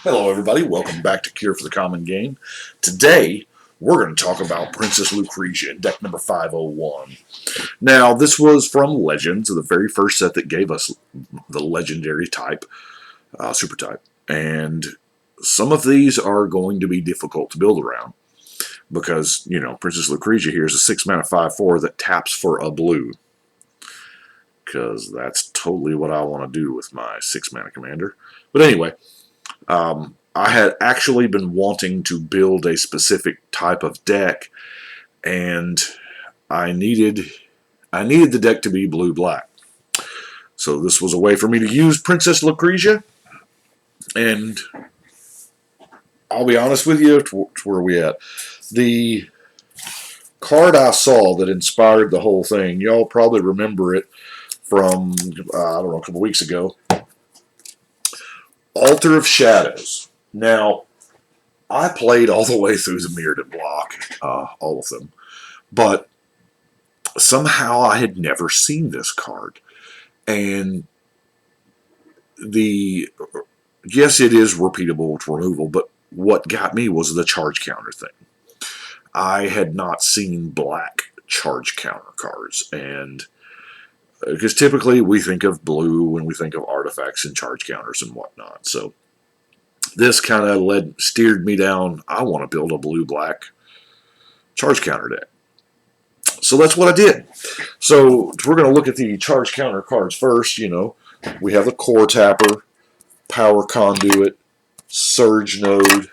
Hello everybody, welcome back to Cure for the Common Game. Today, we're going to talk about Princess Lucrezia in deck number 501. Now, this was from Legends, the very first set that gave us the legendary type, super type. And some of these are going to be difficult to build around. Because, Princess Lucrezia here is a 6-mana 5/4 that taps for a blue. Because that's totally what I want to do with my 6-mana commander. But anyway, I had actually been wanting to build a specific type of deck, and I needed the deck to be blue-black. So this was a way for me to use Princess Lucrezia, and I'll be honest with you, where are we at? The card I saw that inspired the whole thing, y'all probably remember it from, I don't know, a couple weeks ago. Altar of Shadows. Now, I played all the way through the Mirrored Block, all of them, but somehow I had never seen this card. And yes, it is repeatable with removal, but what got me was the charge counter thing. I had not seen black charge counter cards, and because typically we think of blue when we think of artifacts and charge counters and whatnot. So this kind of steered me down. I want to build a blue-black charge counter deck. So that's what I did. So we're going to look at the charge counter cards first. We have the Core Tapper, Power Conduit, Surge Node,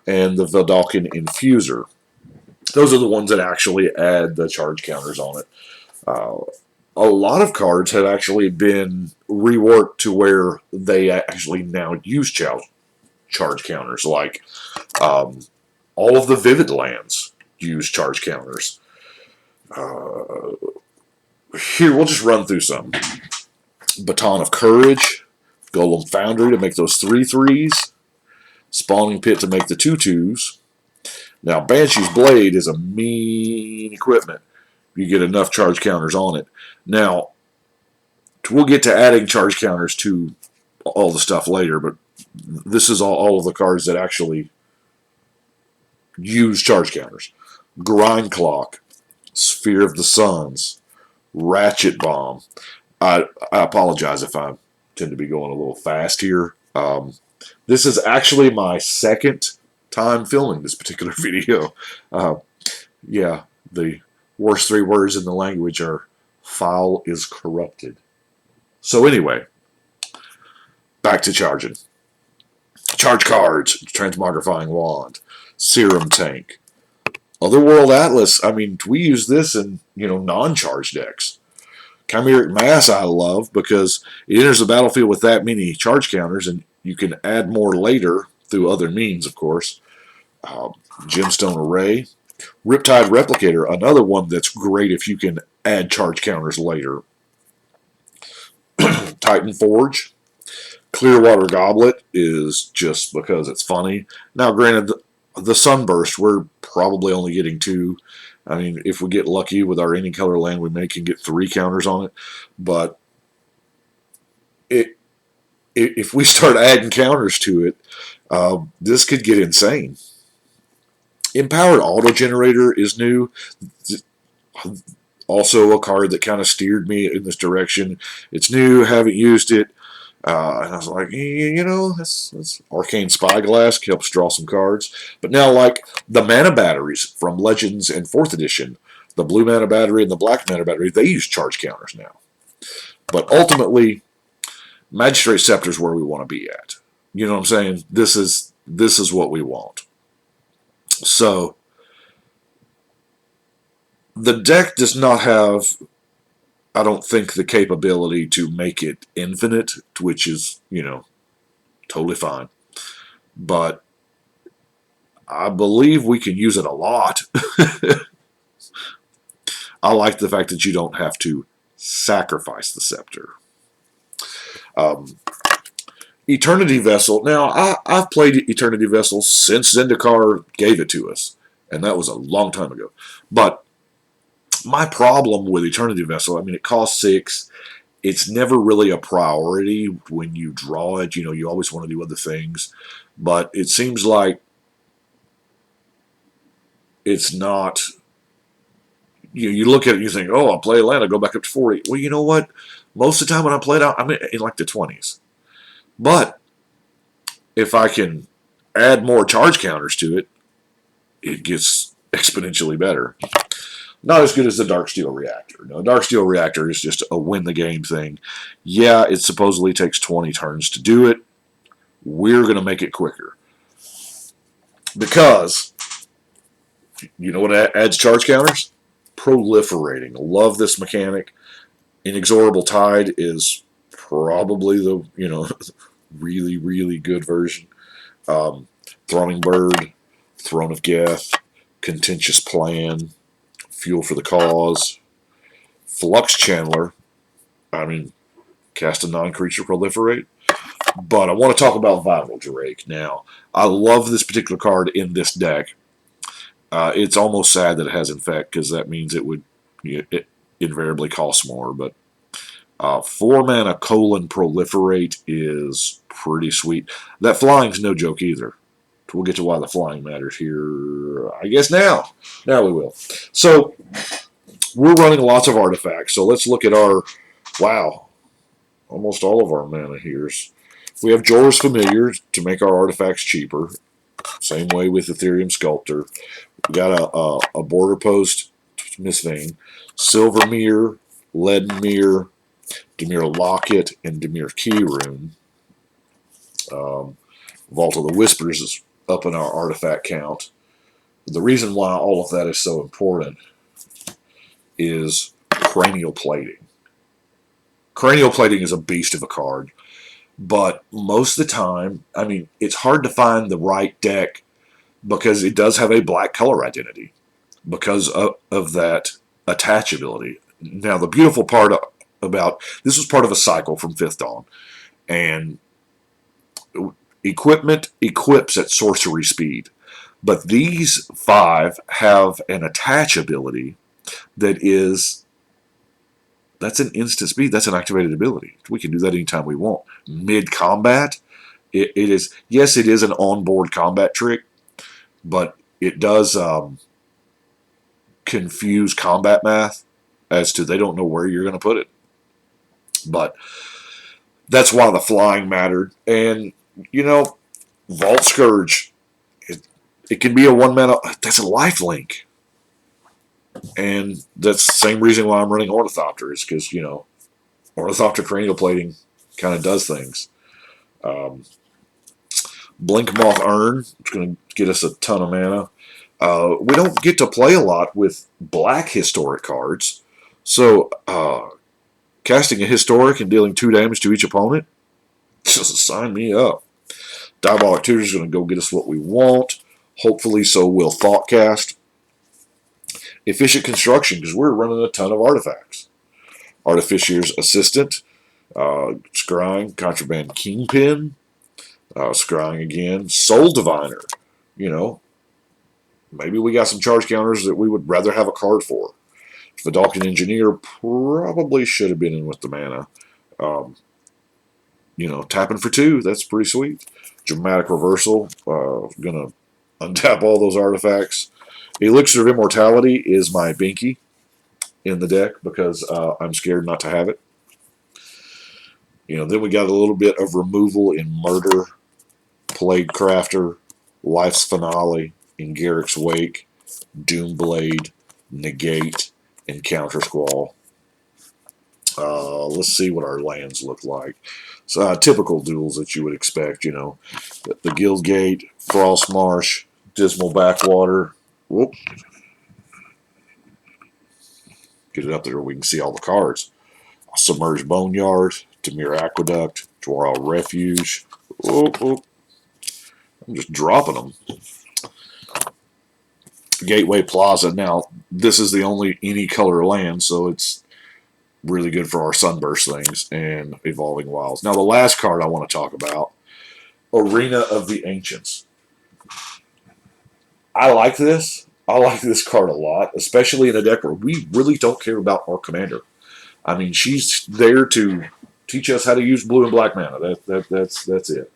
and the Vedalken Infuser. Those are the ones that actually add the charge counters on it. A lot of cards have actually been reworked to where they actually now use charge counters, like all of the Vivid lands use charge counters. Here, we'll just run through some. Baton of Courage, Golem Foundry to make those 3/3s, Spawning Pit to make the 2/2s. Now, Banshee's Blade is a mean equipment. You get enough charge counters on it. Now, we'll get to adding charge counters to all the stuff later, but this is all of the cards that actually use charge counters. Grind Clock, Sphere of the Suns, Ratchet Bomb. I apologize if I tend to be going a little fast here. This is actually my second time filming this particular video. Yeah, the worst 3 words in the language are "foul is corrupted." So anyway, back to charging. Charge cards, Transmogrifying Wand, Serum Tank, Otherworld Atlas. I mean, we use this in, non-charge decks. Chimeric Mass I love because it enters the battlefield with that many charge counters, and you can add more later through other means, of course. Gemstone Array, Riptide Replicator, another one that's great if you can add charge counters later. Titan Forge, Clearwater Goblet is just because it's funny. Now, granted, the Sunburst, we're probably only getting 2. I mean, if we get lucky with our any color land, we may can get 3 counters on it. But if we start adding counters to it, this could get insane. Empowered Auto Generator is new. Also a card that kind of steered me in this direction. It's new, haven't used it. And I was like, that's Arcane Spyglass, helps draw some cards. But now, like the mana batteries from Legends and 4th edition, the blue mana battery and the black mana battery, they use charge counters now. But ultimately, Magistrate Scepter is where we want to be at. You know what I'm saying? This is what we want. So, the deck does not have, I don't think, the capability to make it infinite, which is, totally fine. But I believe we can use it a lot. I like the fact that you don't have to sacrifice the scepter. Eternity Vessel. Now, I've played Eternity Vessel since Zendikar gave it to us, and that was a long time ago. But my problem with Eternity Vessel, I mean, it costs 6. it's never really a priority when you draw it. You know, you always want to do other things, but it seems like it's not. You look at it and you think, oh, I play a land, I go back up to 40. Well, you know what? Most of the time when I play it out, I'm in like the 20s. But if I can add more charge counters to it, it gets exponentially better. Not as good as the Dark Steel Reactor. No, Dark Steel Reactor is just a win the game thing. Yeah, it supposedly takes 20 turns to do it. We're going to make it quicker. Because, you know what adds charge counters? Proliferating. Love this mechanic. Inexorable Tide is probably the, really, really good version. Throning Bird, Throne of Geth, Contentious Plan, Fuel for the Cause, Flux Channeler. I mean, cast a non-creature proliferate. But I want to talk about Vital Drake now. I love this particular card in this deck. It's almost sad that it has Infect, because that means it invariably costs more. But 4 mana Proliferate is pretty sweet. That flying's no joke either. We'll get to why the flying matters here, I guess now. Now we will. So, we're running lots of artifacts. So let's look at our, wow, almost all of our mana here. We have Jorah's Familiar to make our artifacts cheaper. Same way with Ethereum Sculptor. We got a Border Post, Miss Vane, Silver Mirror, Leaden Mirror, Dimir Locket, and Dimir Keyrune. Vault of the Whispers is up in our artifact count. The reason why all of that is so important is Cranial Plating. Cranial Plating is a beast of a card, but most of the time, I mean, it's hard to find the right deck because it does have a black color identity because of that attachability. Now, the beautiful part about this was part of a cycle from 5th Dawn, and equipment equips at sorcery speed, but these 5 have an attach ability that's an instant speed. That's an activated ability. We can do that anytime we want. Mid-combat, it is, yes, it is an onboard combat trick, but it does confuse combat math as to they don't know where you're going to put it. But that's why the flying mattered. And, Vault Scourge, it can be a 1 mana, that's a lifelink. And that's the same reason why I'm running Ornithopter, is because, Ornithopter Cranial Plating kind of does things. Blink Moth Urn, it's going to get us a ton of mana. We don't get to play a lot with black historic cards. So, casting a historic and dealing 2 damage to each opponent, just sign me up. Diabolic Tutor is going to go get us what we want. Hopefully, so will Thoughtcast. Efficient Construction, because we're running a ton of artifacts. Artificier's Assistant, Scrying, Contraband Kingpin, Scrying again, Soul Diviner. Maybe we got some charge counters that we would rather have a card for. Vidalcan Engineer probably should have been in with the mana. Tapping for 2, that's pretty sweet. Dramatic Reversal, gonna untap all those artifacts. Elixir of Immortality is my binky in the deck because I'm scared not to have it. Then we got a little bit of removal in Murder, Plague Crafter, Life's Finale, in Garrick's Wake, Doomblade, Negate, and Counter Squall. Let's see what our lands look like. So, typical duels that you would expect, the Guildgate, Frostmarsh, Dismal Backwater. Whoop. Get it up there where we can see all the cards. Submerged Boneyard, Dimir Aqueduct, Dwarrel Refuge. Whoop, whoop. I'm just dropping them. Gateway Plaza. Now, this is the only any color land, so it's really good for our Sunburst things and Evolving Wilds. Now, the last card I want to talk about, Arena of the Ancients. I like this. I like this card a lot, especially in a deck where we really don't care about our commander. I mean, she's there to teach us how to use blue and black mana. That's it.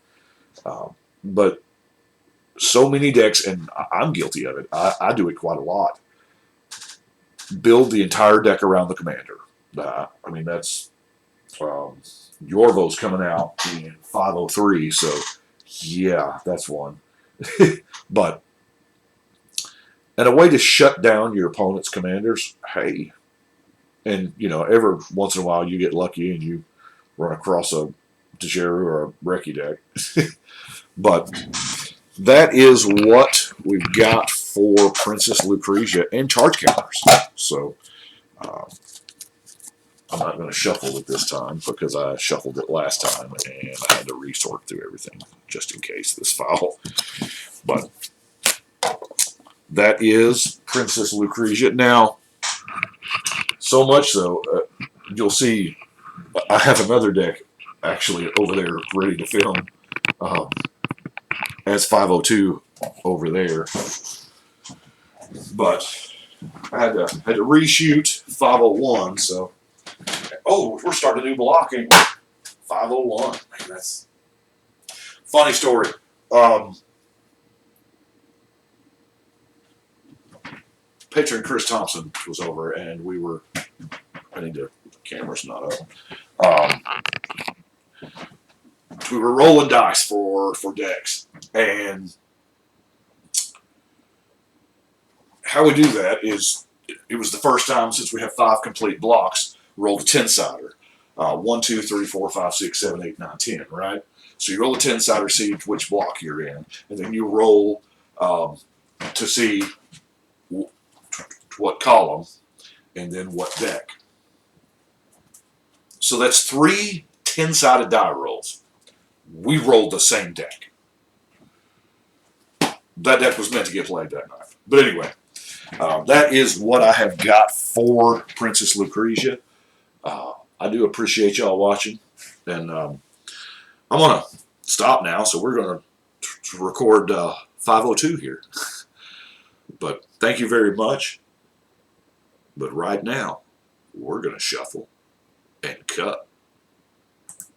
But so many decks, and I'm guilty of it. I do it quite a lot. Build the entire deck around the commander. I mean, that's Yorvo's coming out in 503, so yeah, that's one. But and a way to shut down your opponent's commanders. Hey, and every once in a while you get lucky and you run across a Dejaru or a Reki deck. But that is what we've got for Princess Lucrezia and charge counters. So I'm not going to shuffle it this time because I shuffled it last time and I had to resort through everything just in case this file. But that is Princess Lucrezia. Now, so much so, you'll see I have another deck actually over there ready to film as 502 over there. But I had to reshoot 501, so we're starting a new block, ain't we? 501. Man, that's funny story. Patron Chris Thompson was over, and we were. The camera's not up. We were rolling dice for decks, and how we do that is it was the first time since we have 5 complete blocks. Rolled a 10-sider. 1, 2, 3, 4, 5, 6, 7, 8, 9, 10, right? So you roll a 10-sider, see which block you're in, and then you roll to see what column and then what deck. So that's 3 10-sided die rolls. We rolled the same deck. That deck was meant to get played that night. But anyway, that is what I have got for Princess Lucrezia. I do appreciate y'all watching, and I'm going to stop now, so we're going to record 502 here. But thank you very much. But right now, we're going to shuffle and cut.